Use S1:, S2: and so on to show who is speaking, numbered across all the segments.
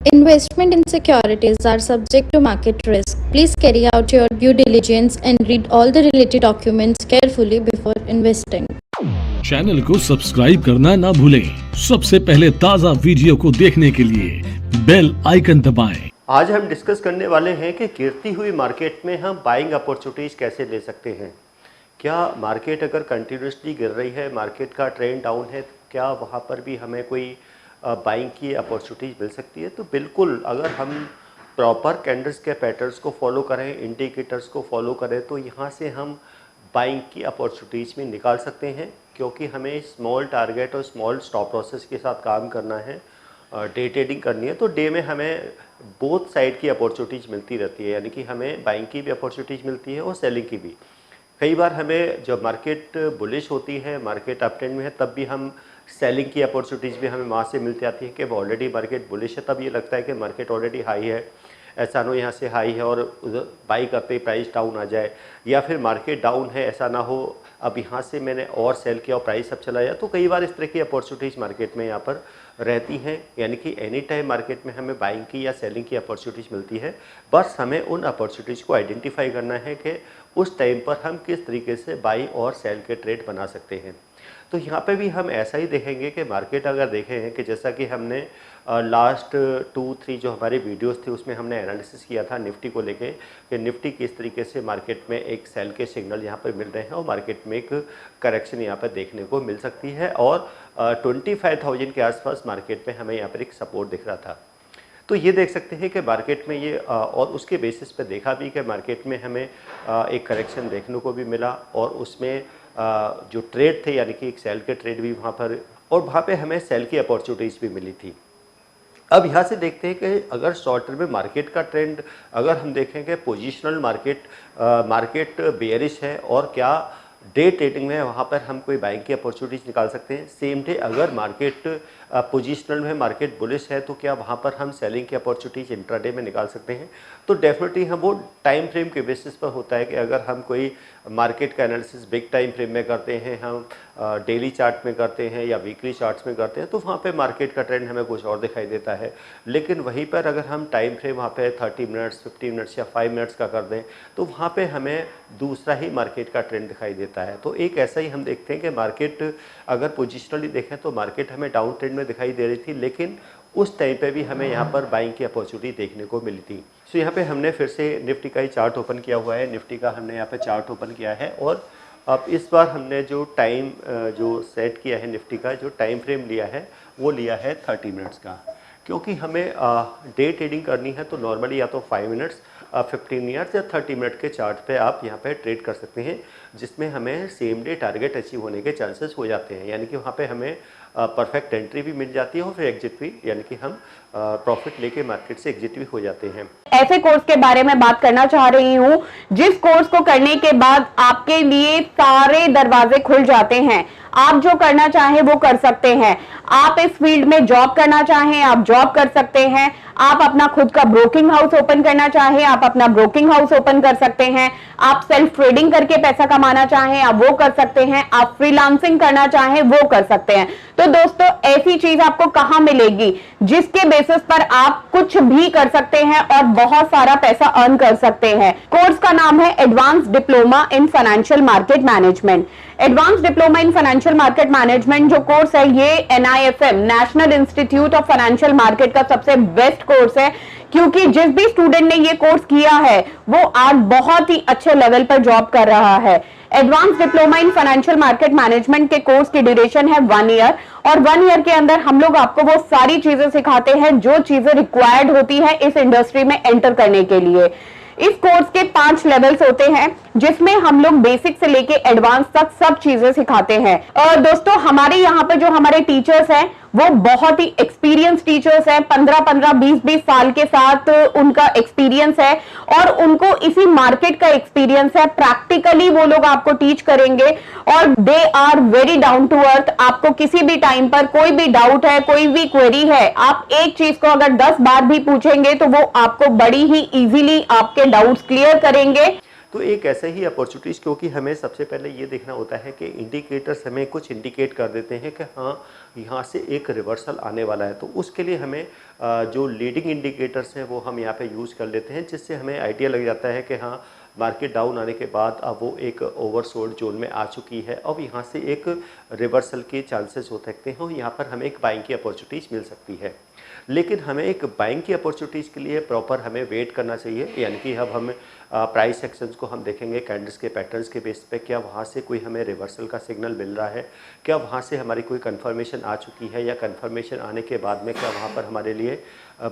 S1: Investment in securities are subject to market risk. Please carry out your due diligence and read all the related documents carefully before investing.
S2: Channel को subscribe करना ना भूलें। सबसे पहले ताज़ा video को देखने के लिए बेल आइकन दबाएं।
S3: आज हम डिस्कस करने वाले हैं कि गिरती हुई मार्केट में हम बाइंग अपॉर्चुनिटीज़ कैसे ले सकते हैं। क्या मार्केट अगर कंटिन्यूसली गिर रही है, मार्केट का ट्रेंड डाउन है, क्या वहाँ पर भी हमें कोई बाइंग की अपॉर्चुनिटीज़ मिल सकती है? तो बिल्कुल, अगर हम प्रॉपर कैंडल्स के पैटर्न्स को फॉलो करें, इंडिकेटर्स को फॉलो करें, तो यहाँ से हम बाइंग की अपॉर्चुनिटीज़ भी निकाल सकते हैं, क्योंकि हमें स्मॉल टारगेट और स्मॉल स्टॉप लॉसेस के साथ काम करना है, डे ट्रेडिंग करनी है। तो डे में हमें बोथ साइड की अपॉर्चुनिटीज़ मिलती रहती है, यानी कि हमें बाइंग की भी अपॉर्चुनिटीज़ मिलती है और सेलिंग की भी। कई बार हमें जब मार्केट बुलिश होती है, मार्केट अप ट्रेंड में है, तब भी हम सेलिंग की अपॉर्चुनिटीज़ भी हमें वहाँ से मिलती आती है कि ऑलरेडी मार्केट बुलिश है, तब ये लगता है कि मार्केट ऑलरेडी हाई है, ऐसा ना हो यहाँ से हाई है और उधर बाई करते ही प्राइस डाउन आ जाए, या फिर मार्केट डाउन है, ऐसा ना हो अब यहाँ से मैंने और सेल किया और प्राइस अब चला जाए। तो कई बार इस तरह की अपॉर्चुनिटीज़ मार्केट में यहाँ पर रहती हैं, यानी कि एनी टाइम मार्केट में हमें बाइंग की या सेलिंग की अपॉर्चुनिटीज़ मिलती है। बस हमें उन अपॉर्चुनिटीज़ को आइडेंटिफाई करना है कि उस टाइम पर हम किस तरीके से बाई और सेल के ट्रेड बना सकते हैं। तो यहाँ पे भी हम ऐसा ही देखेंगे कि मार्केट अगर देखें हैं कि जैसा कि हमने लास्ट 2-3 जो हमारे वीडियोस थे उसमें हमने एनालिसिस किया था निफ्टी को लेके कि निफ्टी किस तरीके से मार्केट में एक सेल के सिग्नल यहाँ पर मिल रहे हैं और मार्केट में एक करेक्शन यहाँ पर देखने को मिल सकती है, और 25,000 के आसपास मार्केट में हमें यहाँ पर एक सपोर्ट दिख रहा था। तो ये देख सकते हैं कि मार्केट में ये और उसके बेसिस पे देखा भी कि मार्केट में हमें एक करेक्शन देखने को भी मिला, और उसमें जो ट्रेड थे, यानी कि एक सेल के ट्रेड भी वहाँ पर, और वहाँ पे हमें सेल की अपॉर्चुनिटीज़ भी मिली थी। अब यहाँ से देखते हैं कि अगर शॉर्ट टर्म में मार्केट का ट्रेंड अगर हम देखेंगे, पोजिशनल मार्केट बेयरिश है, और क्या डे ट्रेडिंग में वहाँ पर हम कोई बाइंग की अपॉर्चुनिटीज़ निकाल सकते हैं। सेम डे अगर मार्केट पोजिशनल में मार्केट बुलिश है, तो क्या वहाँ पर हम सेलिंग की अपॉर्चुनिटीज़ इंट्राडे में निकाल सकते हैं। तो डेफिनेटली हम वो टाइम फ्रेम के बेसिस पर होता है कि अगर हम कोई मार्केट का एनालिसिस बिग टाइम फ्रेम में करते हैं, हम डेली चार्ट में करते हैं या वीकली चार्ट्स में करते हैं, तो वहाँ पे मार्केट का ट्रेंड हमें कुछ और दिखाई देता है। लेकिन वहीं पर अगर हम टाइम फ्रेम वहाँ पे 30 मिनट्स, 15 मिनट्स या 5 मिनट्स का कर दें, तो वहाँ पे हमें दूसरा ही मार्केट का ट्रेंड दिखाई देता है। तो एक ऐसा ही हम देखते हैं कि मार्केट अगर पोजिशनली देखें तो मार्केट हमें डाउन ट्रेंड में दिखाई दे रही थी, लेकिन उस टाइम पे भी हमें यहाँ पर बाइंग की अपॉर्चुनिटी देखने को मिली थी। सो यहाँ पे हमने फिर से निफ्टी का ही चार्ट ओपन किया हुआ है, निफ्टी का हमने यहाँ पे चार्ट ओपन किया है, और अब इस बार हमने जो टाइम जो सेट किया है निफ्टी का, जो टाइम फ्रेम लिया है वो लिया है 30 मिनट्स का, क्योंकि हमें डे ट्रेडिंग करनी है। तो नॉर्मली या तो 5 मिनट्स, 15 मिनट्स या 30 मिनट के चार्ट पे आप यहाँ पे ट्रेड कर सकते हैं, जिसमें हमें सेम डे टारगेट अचीव होने के चांसेस हो जाते हैं, यानी कि वहाँ पे हमें परफेक्ट एंट्री भी मिल जाती है और फिर एग्जिट भी, यानी कि हम प्रॉफिट लेके मार्केट से एग्जिट भी हो जाते हैं।
S4: ऐसे कोर्स के बारे में बात करना चाह रही हूँ जिस कोर्स को करने के बाद आपके लिए सारे दरवाजे खुल जाते हैं, आप जो करना चाहें वो कर सकते हैं। आप इस फील्ड में जॉब करना चाहें, आप जॉब कर सकते हैं। आप अपना खुद का ब्रोकिंग हाउस ओपन करना चाहें, आप अपना ब्रोकिंग हाउस ओपन कर सकते हैं। आप सेल्फ ट्रेडिंग करके पैसा कमाना चाहें, आप वो कर सकते हैं। आप फ्रीलांसिंग करना चाहें, वो कर सकते हैं। तो दोस्तों, ऐसी चीज आपको कहां मिलेगी जिसके बेसिस पर आप कुछ भी कर सकते हैं और बहुत सारा पैसा अर्न कर सकते हैं। कोर्स का नाम है advance diploma in financial market management. Advance diploma in financial market management जो कोर्स है, ये NIFM national institute of financial market का सबसे बेस्ट कोर्स है, क्योंकि जिस भी स्टूडेंट ने ये कोर्स किया है वो आज बहुत ही अच्छे लेवल पर जॉब कर रहा है। Advance diploma in financial market management के कोर्स की ड्यूरेशन है 1 ईयर, और 1 ईयर के अंदर हम लोग आपको वो सारी चीजें सिखाते हैं जो चीजें रिक्वायर्ड होती है इस इंडस्ट्री में एंटर करने के लिए। इस कोर्स के 5 लेवल्स होते हैं, जिसमें हम लोग बेसिक से लेके एडवांस तक सब चीजें सिखाते हैं। और दोस्तों, हमारे यहाँ पर जो हमारे टीचर्स हैं वो बहुत ही एक्सपीरियंस टीचर्स हैं, 15-15, 20-20 साल के साथ उनका एक्सपीरियंस है, और उनको इसी मार्केट का एक्सपीरियंस है। प्रैक्टिकली वो लोग आपको टीच करेंगे, और they are very down to earth. आपको किसी भी टाइम पर कोई भी डाउट है, कोई भी क्वेरी है, आप एक चीज को अगर 10 बार भी पूछेंगे तो वो आपको बड़ी ही इजीली आपके डाउट्स क्लियर करेंगे।
S3: तो एक ऐसे ही अपॉर्चुनिटीज़, क्योंकि हमें सबसे पहले ये देखना होता है कि इंडिकेटर्स हमें कुछ इंडिकेट कर देते हैं कि हाँ यहाँ से एक रिवर्सल आने वाला है, तो उसके लिए हमें जो लीडिंग इंडिकेटर्स हैं वो हम यहाँ पे यूज़ कर लेते हैं, जिससे हमें आइडिया लग जाता है कि हाँ मार्केट डाउन आने के बाद अब वो एक ओवरसोल्ड जोन में आ चुकी है। अब यहाँ से एक रिवर्सल के चांसेस हो सकते हैं और यहाँ पर हमें एक बाइंग की अपॉर्चुनिटीज़ मिल सकती है। लेकिन हमें एक बाइंग की अपॉर्चुनिटीज़ के लिए प्रॉपर हमें वेट करना चाहिए, यानी कि अब हम प्राइस एक्शंस को हम देखेंगे कैंडल्स के पैटर्न्स के बेस पे, क्या वहाँ से कोई हमें रिवर्सल का सिग्नल मिल रहा है, क्या वहाँ से हमारी कोई कंफर्मेशन आ चुकी है, या कंफर्मेशन आने के बाद में क्या वहाँ पर हमारे लिए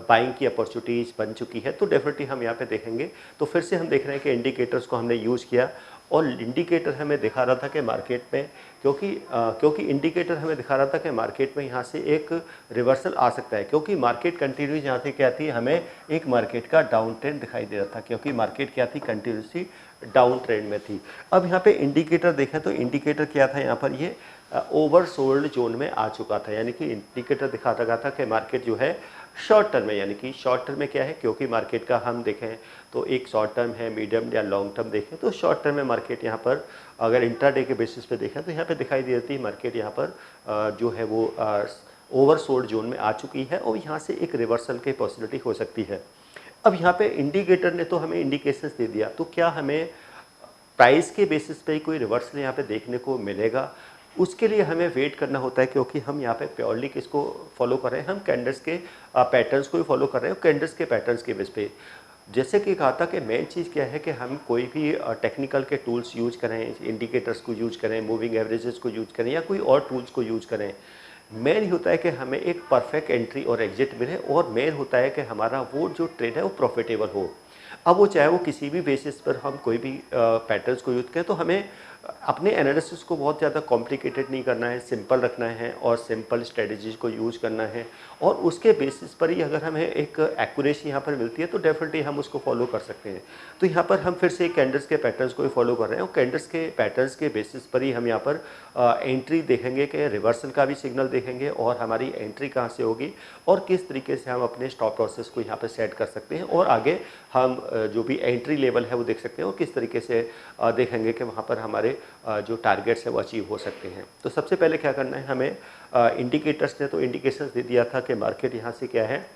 S3: बाइंग की अपॉर्चुनिटीज़ बन चुकी है। तो डेफिनेटली हम यहाँ पे देखेंगे। तो फिर से हम देख रहे हैं कि इंडिकेटर्स को हमने यूज़ किया और इंडिकेटर हमें दिखा रहा था कि मार्केट में क्योंकि इंडिकेटर हमें दिखा रहा था कि मार्केट में यहाँ से एक रिवर्सल आ सकता है, क्योंकि मार्केट कंटिन्यूस यहाँ से क्या थी, हमें एक मार्केट का डाउन ट्रेंड दिखाई दे रहा था, क्योंकि मार्केट क्या थी, कंटिन्यूसली डाउन ट्रेंड में थी। अब यहाँ पे इंडिकेटर देखें तो इंडिकेटर क्या था, यहाँ पर ये ओवरसोल्ड जोन में आ चुका था, यानी कि इंडिकेटर दिखाता रहा था कि मार्केट जो है शॉर्ट टर्म में, यानी कि शॉर्ट टर्म में क्या है, क्योंकि मार्केट का हम देखें तो एक शॉर्ट टर्म है, मीडियम या लॉन्ग टर्म देखें तो शॉर्ट टर्म में मार्केट यहाँ पर अगर इंट्राडे के बेसिस पे देखें तो यहाँ पे दिखाई दे रही है मार्केट यहाँ पर जो है वो ओवरसोल्ड जोन में आ चुकी है और यहाँ से एक रिवर्सल की पॉसिबिलिटी हो सकती है। अब यहाँ पे इंडिकेटर ने तो हमें इंडिकेशंस दे दिया, तो क्या हमें प्राइस के बेसिस पे कोई रिवर्सल यहाँ पे देखने को मिलेगा, उसके लिए हमें वेट करना होता है, क्योंकि हम यहाँ पे प्योरली किसको फॉलो कर रहे हैं, हम कैंडल्स के पैटर्न्स को ही फॉलो कर रहे हैं। कैंडल्स के पैटर्न्स के बेस पे जैसे कि कहा था कि मेन चीज़ क्या है कि हम कोई भी टेक्निकल के टूल्स यूज करें, इंडिकेटर्स को यूज करें, मूविंग एवरेजेस को यूज करें या कोई और टूल्स को यूज करें, मेन होता है कि हमें एक परफेक्ट एंट्री और एग्जिट मिले और मेन होता है कि हमारा वो जो ट्रेड है वो प्रॉफिटेबल हो। अब वो चाहे वो किसी भी बेसिस पर हम कोई भी पैटर्न्स को यूज करें, तो हमें अपने एनालिसिस को बहुत ज़्यादा कॉम्प्लिकेटेड नहीं करना है, सिंपल रखना है और सिंपल स्ट्रेटजीज को यूज करना है, और उसके बेसिस पर ही अगर हमें एक एक्यूरेसी यहाँ पर मिलती है तो डेफिनेटली हम उसको फॉलो कर सकते हैं। तो यहाँ पर हम फिर से कैंडल्स के पैटर्न्स को ही फॉलो कर रहे हैं और कैंडल्स के पैटर्न्स के बेसिस पर ही हम यहाँ पर एंट्री देखेंगे कि रिवर्सल का भी सिग्नल देखेंगे और हमारी एंट्री कहाँ से होगी और किस तरीके से हम अपने स्टॉप प्रोसेस को यहाँ पर सेट कर सकते हैं, और आगे हम जो भी एंट्री लेवल है वो देख सकते हैं और किस तरीके से देखेंगे कि वहाँ पर हमारे जो टारगेट्स है वो अचीव हो सकते हैं। तो सबसे पहले क्या करना है, हमें इंडिकेटर्स ने तो इंडिकेशंस दे दिया था कि मार्केट यहाँ से क्या है,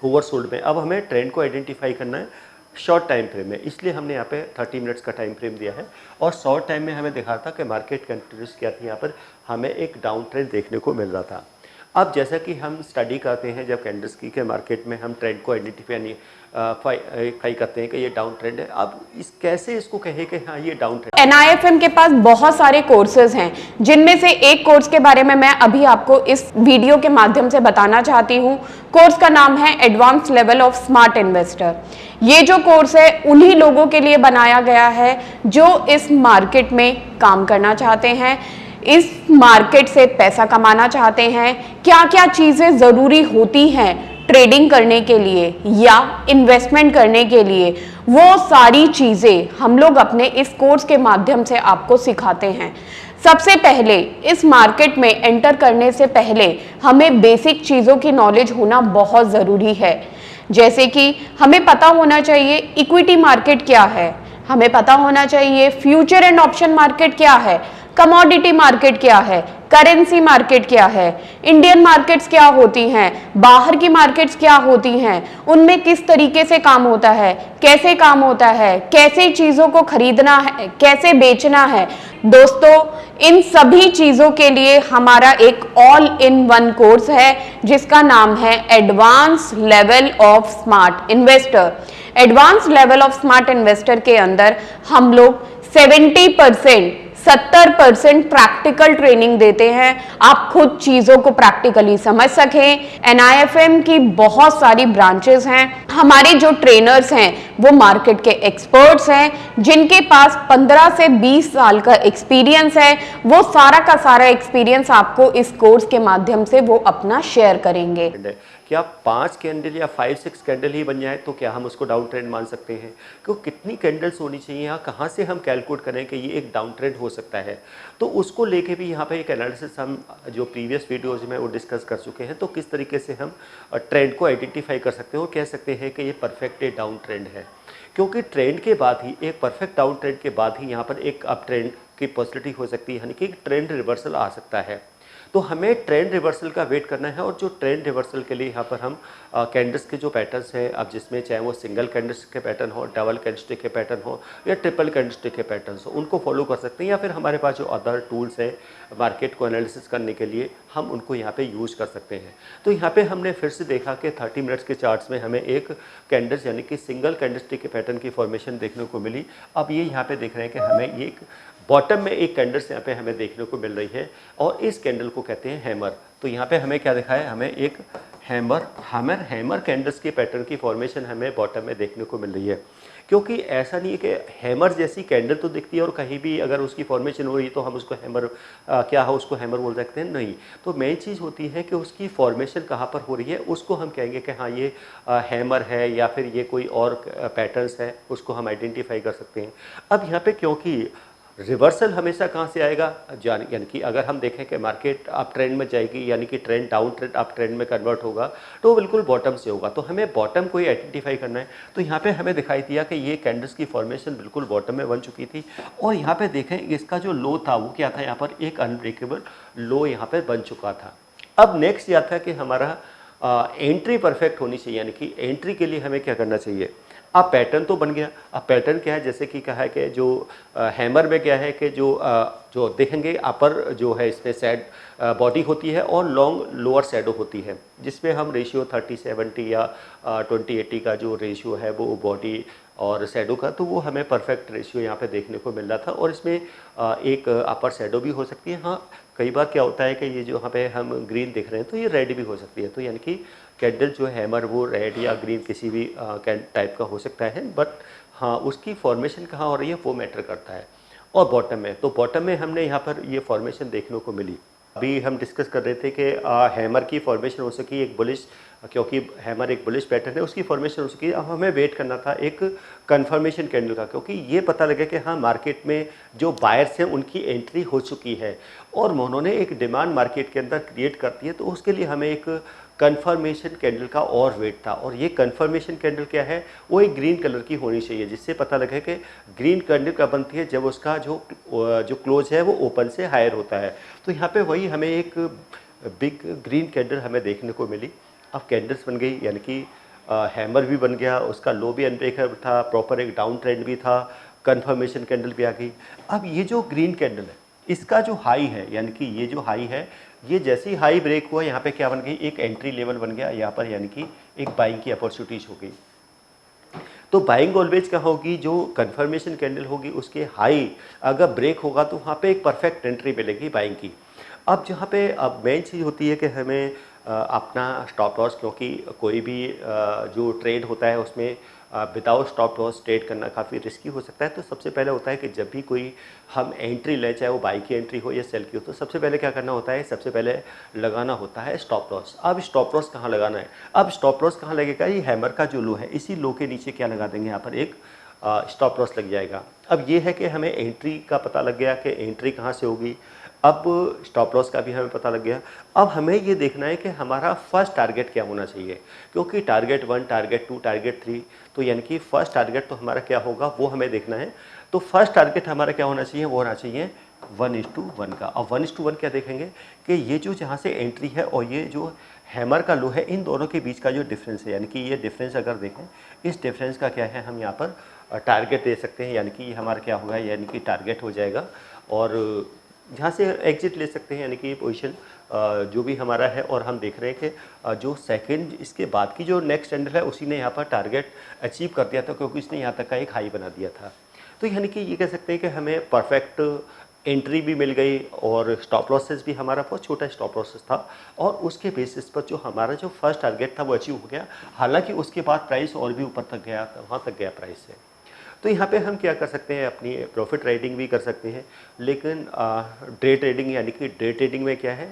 S3: ओवरसोल्ड में। अब हमें ट्रेंड को आइडेंटिफाई करना है शॉर्ट टाइम फ्रेम में, इसलिए हमने यहाँ पे 30 मिनट्स का टाइम फ्रेम दिया है और शॉर्ट टाइम में हमें दिखा था कि मार्केट कंटिन्यूस क्या थी, यहाँ पर हमें एक डाउन ट्रेंड देखने को मिल रहा था। अब जैसा कि हम स्टडी करते हैं जब कैंडल्स की के मार्केट में हम ट्रेंड को आइडेंटिफाई करते हैं कि ये डाउन ट्रेंड है, अब इस कैसे इसको कहें कि हाँ ये डाउन ट्रेंड।
S4: NIFM के पास बहुत सारे कोर्सेज हैं, जिनमें से एक कोर्स के बारे में मैं अभी आपको इस वीडियो के माध्यम से बताना चाहती हूँ। कोर्स का नाम है advance level of smart investor. ये जो कोर्स है उन्हीं लोगों के लिए बनाया गया है जो इस मार्केट में काम करना चाहते हैं, इस मार्केट से पैसा कमाना चाहते हैं। क्या क्या चीजें जरूरी होती हैं ट्रेडिंग करने के लिए या इन्वेस्टमेंट करने के लिए, वो सारी चीजें हम लोग अपने इस कोर्स के माध्यम से आपको सिखाते हैं। सबसे पहले इस मार्केट में एंटर करने से पहले हमें बेसिक चीजों की नॉलेज होना बहुत जरूरी है, जैसे कि हमें पता होना चाहिए इक्विटी मार्केट क्या है, हमें पता होना चाहिए फ्यूचर एंड ऑप्शन मार्केट क्या है, कमोडिटी मार्केट क्या है, करेंसी मार्केट क्या है, इंडियन मार्केट्स क्या होती हैं, बाहर की मार्केट्स क्या होती हैं, उनमें किस तरीके से काम होता है, कैसे काम होता है, कैसे चीजों को खरीदना है, कैसे बेचना है। दोस्तों, इन सभी चीजों के लिए हमारा एक ऑल इन वन कोर्स है जिसका नाम है advance level of smart investor. Advance level of smart investor के अंदर हम लोग 70% प्रैक्टिकल ट्रेनिंग देते हैं, आप खुद चीजों को प्रैक्टिकली समझ सकें। NIFM की बहुत सारी ब्रांचेस हैं। हमारे जो ट्रेनर्स हैं वो मार्केट के एक्सपर्ट्स हैं जिनके पास 15 से 20 साल का एक्सपीरियंस है। वो सारा का सारा एक्सपीरियंस आपको इस कोर्स के माध्यम से वो अपना शेयर करेंगे।
S3: क्या 5 कैंडल या 5-6 कैंडल ही बन जाए तो क्या हम उसको डाउन ट्रेंड मान सकते हैं? क्यों कितनी कैंडल्स होनी चाहिए, यहाँ कहाँ से हम कैलकुलेट करें कि ये एक डाउन ट्रेंड हो सकता है? तो उसको लेके भी यहाँ पे एक एनालिसिस हम जो प्रीवियस वीडियोज में वो डिस्कस कर चुके हैं। तो किस तरीके से हम ट्रेंड को आइडेंटिफाई कर सकते हैं और कह सकते हैं कि ये परफेक्ट डाउन ट्रेंड है, क्योंकि ट्रेंड के बाद ही एक परफेक्ट डाउन ट्रेंड के बाद ही यहाँ पर एक अप ट्रेंड की पॉसिबिलिटी हो सकती है, यानी कि ट्रेंड रिवर्सल आ सकता है। तो हमें ट्रेंड रिवर्सल का वेट करना है, और जो ट्रेंड रिवर्सल के लिए यहाँ पर हम कैंडल्स के जो पैटर्न्स हैं, अब जिसमें चाहे वो सिंगल कैंडलस्टिक के पैटर्न हो, डबल कैंडलस्टिक के पैटर्न हो या ट्रिपल कैंडलस्टिक के पैटर्न्स हो, उनको फॉलो कर सकते हैं, या फिर हमारे पास जो अदर टूल्स हैं मार्केट को एनालिसिस करने के लिए हम उनको यहाँ पे यूज़ कर सकते हैं। तो यहाँ पे हमने फिर से देखा कि 30 मिनट्स के चार्ट्स में हमें एक कैंडल्स यानी कि सिंगल कैंडलस्टिक के पैटर्न की फॉर्मेशन देखने को मिली। अब ये यहाँ पे देख रहे हैं कि हमें ये एक बॉटम में एक कैंडल्स यहाँ पे हमें देखने को मिल रही है, और इस कैंडल को कहते हैं हैमर। तो यहाँ पे हमें क्या दिखा है, हमें एक हैमर कैंडल्स के पैटर्न की फॉर्मेशन हमें बॉटम में देखने को मिल रही है। क्योंकि ऐसा नहीं है कि हैमर जैसी कैंडल तो दिखती है और कहीं भी अगर उसकी फॉर्मेशन हो रही है तो हम उसको हैमर क्या हो उसको हैमर बोल सकते हैं, नहीं। तो मेन चीज़ होती है कि उसकी फॉर्मेशन कहाँ पर हो रही है, उसको हम कहेंगे कि हाँ ये हैमर है या फिर ये कोई और पैटर्न्स है, उसको हम आइडेंटिफाई कर सकते हैं। अब यहाँ पे क्योंकि रिवर्सल हमेशा कहाँ से आएगा, यानी कि अगर हम देखें कि मार्केट अप ट्रेंड में जाएगी यानी कि trend down trend up trend में कन्वर्ट होगा तो बिल्कुल बॉटम से होगा। तो हमें बॉटम को ही आइडेंटिफाई करना है। तो यहाँ पे हमें दिखाई दिया कि ये कैंडल्स की फॉर्मेशन बिल्कुल बॉटम में बन चुकी थी, और यहाँ पे देखें इसका जो लो था वो क्या था, यहाँ पर एक अनब्रेकेबल लो यहाँ पर बन चुका था। अब नेक्स्ट यह था कि हमारा एंट्री परफेक्ट होनी चाहिए, यानी कि एंट्री के लिए हमें क्या करना चाहिए। अब पैटर्न तो बन गया। अब पैटर्न क्या है, जैसे कि कहा है कि जो हैमर में क्या है कि जो देखेंगे अपर जो है इसमें सैड बॉडी होती है और लॉन्ग लोअर शैडो होती है, जिसमें हम रेशियो 30-70 या 20-80 का जो रेशियो है वो बॉडी और शैडो का, तो वो हमें परफेक्ट रेशियो यहाँ पे देखने को मिल रहा था। और इसमें एक अपर शैडो भी हो सकती है। हाँ, कई बार क्या होता है कि ये जो यहाँ पे हम ग्रीन देख रहे हैं तो ये रेड भी हो सकती है। तो यानी कि कैंडल जो है हैमर वो रेड या ग्रीन किसी भी टाइप का हो सकता है, बट हाँ उसकी फॉर्मेशन कहाँ हो रही है वो मैटर करता है। और बॉटम में, तो बॉटम में हमने यहाँ पर ये फॉर्मेशन देखने को मिली। अभी हम डिस्कस कर रहे थे कि हैमर की फॉर्मेशन हो सकी एक बुलिश, क्योंकि हैमर एक बुलिश पैटर्न है, उसकी फॉर्मेशन हो सकी। अब हमें वेट करना था एक कंफर्मेशन कैंडल का, क्योंकि ये पता लगे कि हाँ मार्केट में जो बायर्स हैं उनकी एंट्री हो चुकी है और उन्होंने एक डिमांड मार्केट के अंदर क्रिएट कर दी है। तो उसके लिए हमें एक कंफर्मेशन कैंडल का और वेट था, और ये कंफर्मेशन कैंडल क्या है, वो एक ग्रीन कलर की होनी चाहिए, जिससे पता लगे कि ग्रीन कैंडल कब बनती है, जब उसका जो क्लोज है वो ओपन से हायर होता है। तो यहाँ पे वही हमें एक बिग ग्रीन कैंडल हमें देखने को मिली। अब कैंडल्स बन गई, यानी कि हैमर भी बन गया, उसका लो भी अनब्रेकेबल था, प्रॉपर एक डाउन ट्रेंड भी था, कंफर्मेशन कैंडल भी आ गई। अब ये जो ग्रीन कैंडल है इसका जो हाई है, यानी कि ये जो हाई है, ये जैसे ही हाई ब्रेक हुआ यहाँ पे क्या बन गई, एक एंट्री लेवल बन गया यहाँ पर, यानी कि एक बाइंग की अपॉर्चुनिटीज हो गई। तो बाइंग ऑलवेज क्या होगी, जो कंफर्मेशन कैंडल होगी उसके हाई अगर ब्रेक होगा तो वहाँ पे एक परफेक्ट एंट्री मिलेगी बाइंग की। अब जहाँ पे अब मेन चीज़ होती है कि हमें अपना स्टॉप लॉस, क्योंकि कोई भी जो ट्रेड होता है उसमें विदाउट स्टॉप लॉस ट्रेड करना काफ़ी रिस्की हो सकता है। तो सबसे पहले होता है कि जब भी कोई हम एंट्री लें, चाहे वो बाई की एंट्री हो या सेल की हो, तो सबसे पहले क्या करना होता है, सबसे पहले लगाना होता है स्टॉप लॉस। अब स्टॉप लॉस कहाँ लगाना है, अब स्टॉप लॉस कहाँ लगेगा, ये हैमर का जो लो है इसी लो के नीचे क्या लगा देंगे, यहाँ पर एक स्टॉप लॉस लग जाएगा। अब ये है कि हमें एंट्री का पता लग गया कि एंट्री कहाँ से होगी, अब स्टॉप लॉस का भी हमें पता लग गया। अब हमें ये देखना है कि हमारा फर्स्ट टारगेट क्या होना चाहिए, क्योंकि टारगेट 1, टारगेट 2, टारगेट 3, तो यानी कि फर्स्ट टारगेट तो हमारा क्या होगा वो हमें देखना है। तो फर्स्ट टारगेट हमारा क्या होना चाहिए, वो होना चाहिए 1:1 का। अब 1:1 क्या देखेंगे कि ये जो जहाँ से एंट्री है और ये जो हैमर का लो है, इन दोनों के बीच का जो डिफरेंस है, यानी कि ये डिफरेंस अगर देखें, इस डिफरेंस का क्या है, हम यहाँ पर टारगेट दे सकते हैं, यानी कि ये हमारा क्या होगा, यानी कि टारगेट हो जाएगा। और यहाँ से एग्जिट ले सकते हैं, यानी कि पोजीशन जो भी हमारा है। और हम देख रहे हैं कि जो सेकंड इसके बाद की जो नेक्स्ट कैंडल है उसी ने यहाँ पर टारगेट अचीव कर दिया था, क्योंकि इसने यहाँ तक का एक हाई बना दिया था। तो यानी कि ये कह सकते हैं कि हमें परफेक्ट एंट्री भी मिल गई और स्टॉप लॉसेस भी, हमारा बहुत छोटा स्टॉप लॉसेस था, और उसके बेसिस पर जो हमारा जो फर्स्ट टारगेट था वो अचीव हो गया। हालांकि उसके बाद प्राइस और भी ऊपर तक गया, वहाँ तक गया प्राइस से। तो यहाँ पे हम क्या कर सकते हैं, अपनी प्रॉफिट ट्रेडिंग भी कर सकते हैं, लेकिन डे ट्रेडिंग, यानी कि डे ट्रेडिंग में क्या है,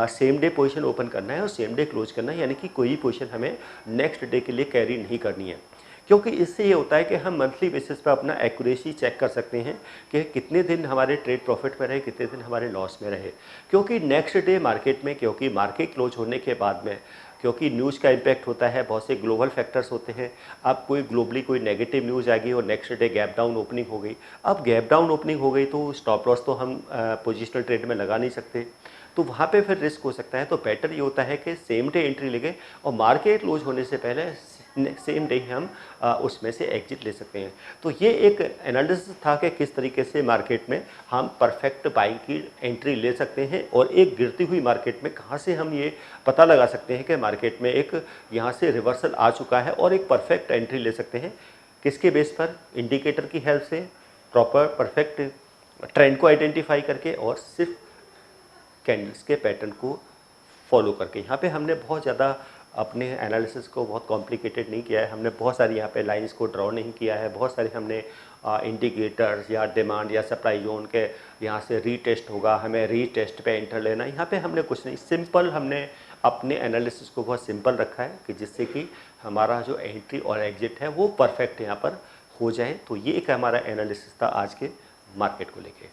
S3: सेम डे पोजीशन ओपन करना है और सेम डे क्लोज करना है, यानी कि कोई पोजीशन हमें नेक्स्ट डे के लिए कैरी नहीं करनी है। क्योंकि इससे ये होता है कि हम मंथली बेसिस पर अपना एक्यूरेसी चेक कर सकते हैं कि कितने दिन हमारे ट्रेड प्रॉफिट में रहे, कितने दिन हमारे लॉस में रहे। क्योंकि नेक्स्ट डे मार्केट में, क्योंकि मार्केट क्लोज होने के बाद में, क्योंकि न्यूज़ का इम्पैक्ट होता है, बहुत से ग्लोबल फैक्टर्स होते हैं। अब कोई ग्लोबली कोई नेगेटिव न्यूज़ आ गई और next day gap down opening हो गई। अब गैप डाउन ओपनिंग हो गई तो स्टॉप लॉस तो हम पोजिशनल ट्रेड में लगा नहीं सकते। तो वहाँ पे फिर रिस्क हो सकता है। तो बेटर ये होता है कि सेम डे एंट्री लेंगे और मार्केट क्लोज होने से पहले सेम डे हम उसमें से एग्जिट ले सकते हैं। तो ये एक एनालिसिस था कि किस तरीके से मार्केट में हम परफेक्ट बाइंग की एंट्री ले सकते हैं और एक गिरती हुई मार्केट में कहाँ से हम ये पता लगा सकते हैं कि मार्केट में एक यहाँ से रिवर्सल आ चुका है और एक परफेक्ट एंट्री ले सकते हैं। किसके बेस पर? इंडिकेटर की हेल्प से, प्रॉपर परफेक्ट ट्रेंड को आइडेंटिफाई करके और सिर्फ कैंडल्स के पैटर्न को फॉलो करके। यहाँ पे हमने बहुत ज़्यादा अपने एनालिसिस को बहुत कॉम्प्लिकेटेड नहीं किया है, हमने बहुत सारी यहाँ पे लाइंस को ड्रॉ नहीं किया है, बहुत सारे हमने इंडिकेटर्स या डिमांड या सप्लाई जोन के यहाँ से रीटेस्ट होगा, हमें रीटेस्ट पे एंटर लेना, यहाँ पे हमने कुछ नहीं, सिंपल हमने अपने एनालिसिस को बहुत सिंपल रखा है कि जिससे कि हमारा जो एंट्री और एग्जिट है वो परफेक्ट यहाँ पर हो जाए। तो ये एक हमारा एनालिसिस था आज के मार्केट को लेके।